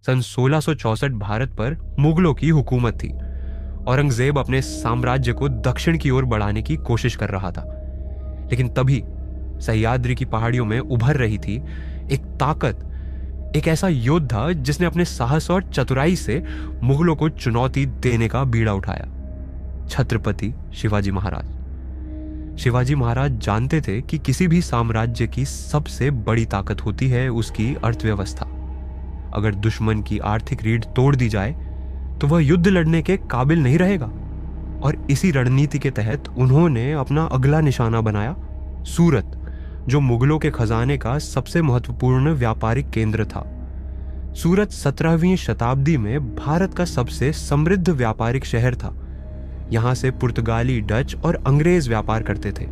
सन 1664 भारत पर मुगलों की हुकूमत थी। औरंगजेब अपने साम्राज्य को दक्षिण की ओर बढ़ाने की कोशिश कर रहा था। लेकिन तभी सह्याद्री की पहाड़ियों में उभर रही थी एक ताकत, एक ऐसा योद्धा जिसने अपने साहस और चतुराई से मुगलों को चुनौती देने का बीड़ा उठाया। छत्रपति शिवाजी महाराज। शिवाजी महाराज जानते थे कि किसी भी साम्राज्य की सबसे बड़ी ताकत होती है उसकी अर्थव्यवस्था। अगर दुश्मन की आर्थिक रीढ़ तोड़ दी जाए तो वह युद्ध लड़ने के काबिल नहीं रहेगा। और इसी रणनीति के तहत उन्होंने अपना अगला निशाना बनाया सूरत, जो मुगलों के खजाने का सबसे महत्वपूर्ण व्यापारिक केंद्र था। सूरत 17वीं शताब्दी में भारत का सबसे समृद्ध व्यापारिक शहर था। यहां से पुर्तगाली, डच और अंग्रेज व्यापार करते थे।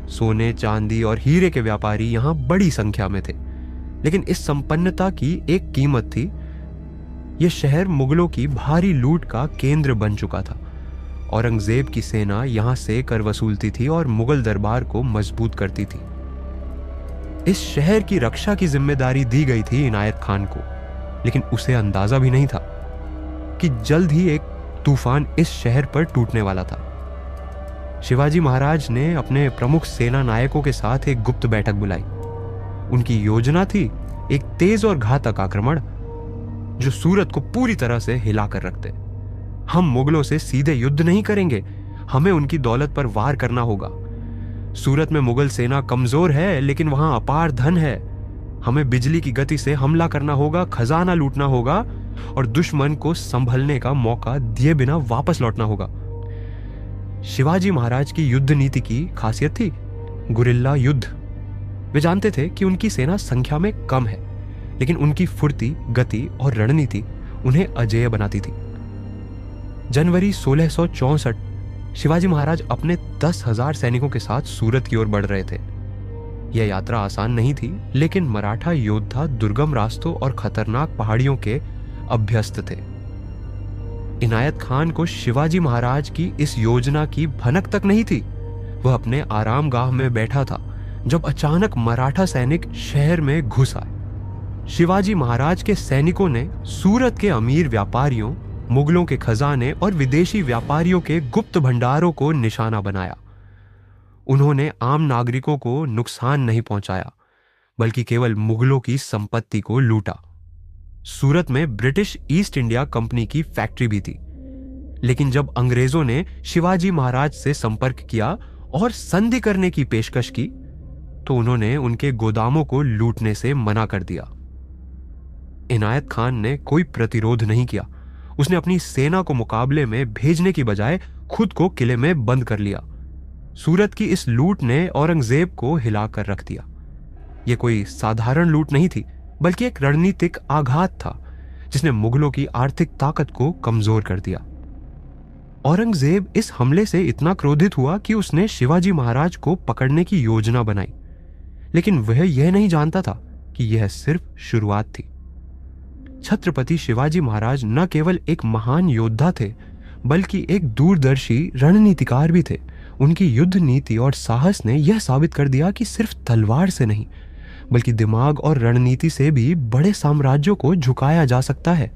सोने, चांदी और हीरे के व्यापारी यहां बड़ी संख्या में थे। लेकिन इस संपन्नता की एक कीमत थी। यह शहर मुगलों की भारी लूट का केंद्र बन चुका था। औरंगजेब की सेना यहां से कर वसूलती थी और मुगल दरबार को मजबूत करती थी। इस शहर की रक्षा की जिम्मेदारी दी गई थी इनायत खान को, लेकिन उसे अंदाजा भी नहीं था कि जल्द ही एक तूफान इस शहर पर टूटने वाला था। शिवाजी महाराज ने अपने प्रमुख सेना नायकों के साथ एक गुप्त बैठक बुलाई। उनकी योजना थी एक तेज और घातक आक्रमण जो सूरत को पूरी तरह से हिला कर रख दे। हम मुगलों से सीधे युद्ध नहीं करेंगे, हमें उनकी दौलत पर वार करना होगा। सूरत में मुगल सेना कमजोर है, लेकिन वहां अपार धन है। हमें बिजली की गति से हमला करना होगा, खजाना लूटना होगा और दुश्मन को संभलने का मौका दिए बिना वापस लौटना होगा। शिवाजी महाराज की युद्ध नीति की खासियत थी गुरिल्ला युद्ध। वे जानते थे कि उनकी सेना संख्या में कम है, लेकिन उनकी फुर्ती, गति और रणनीति उन्हें अजेय बनाती थी। जनवरी 1664 शिवाजी महाराज अपने 10,000 सैनिकों के साथ सूरत की ओर बढ़ रहे थे। यह यात्रा आसान नहीं थी, लेकिन मराठा योद्धा दुर्गम रास्तों और खतरनाक पहाड़ियों के अभ्यस्त थे। इनायत खान को शिवाजी महाराज की इस योजना की भनक तक नहीं थी। वह अपने आरामगाह में बैठा था जब अचानक मराठा सैनिक शहर में घुस आए। शिवाजी महाराज के सैनिकों ने सूरत के अमीर व्यापारियों, मुगलों के खजाने और विदेशी व्यापारियों के गुप्त भंडारों को निशाना बनाया। उन्होंने आम नागरिकों को नुकसान नहीं पहुंचाया, बल्कि केवल मुगलों की संपत्ति को लूटा। सूरत में ब्रिटिश ईस्ट इंडिया कंपनी की फैक्ट्री भी थी, लेकिन जब अंग्रेजों ने शिवाजी महाराज से संपर्क किया और संधि करने की पेशकश की, तो उन्होंने उनके गोदामों को लूटने से मना कर दिया। इनायत खान ने कोई प्रतिरोध नहीं किया। उसने अपनी सेना को मुकाबले में भेजने की बजाय खुद को किले में बंद कर लिया। सूरत की इस लूट ने औरंगजेब को हिलाकर रख दिया। यह कोई साधारण लूट नहीं थी, बल्कि एक रणनीतिक आघात था जिसने मुगलों की आर्थिक ताकत को कमजोर कर दिया। औरंगजेब इस हमले से इतना क्रोधित हुआ कि उसने शिवाजी महाराज को पकड़ने की योजना बनाई, लेकिन वह यह नहीं जानता था कि यह सिर्फ शुरुआत थी। छत्रपति शिवाजी महाराज न केवल एक महान योद्धा थे, बल्कि एक दूरदर्शी रणनीतिकार भी थे। उनकी युद्ध नीति और साहस ने यह साबित कर दिया कि सिर्फ तलवार से नहीं, बल्कि दिमाग और रणनीति से भी बड़े साम्राज्यों को झुकाया जा सकता है।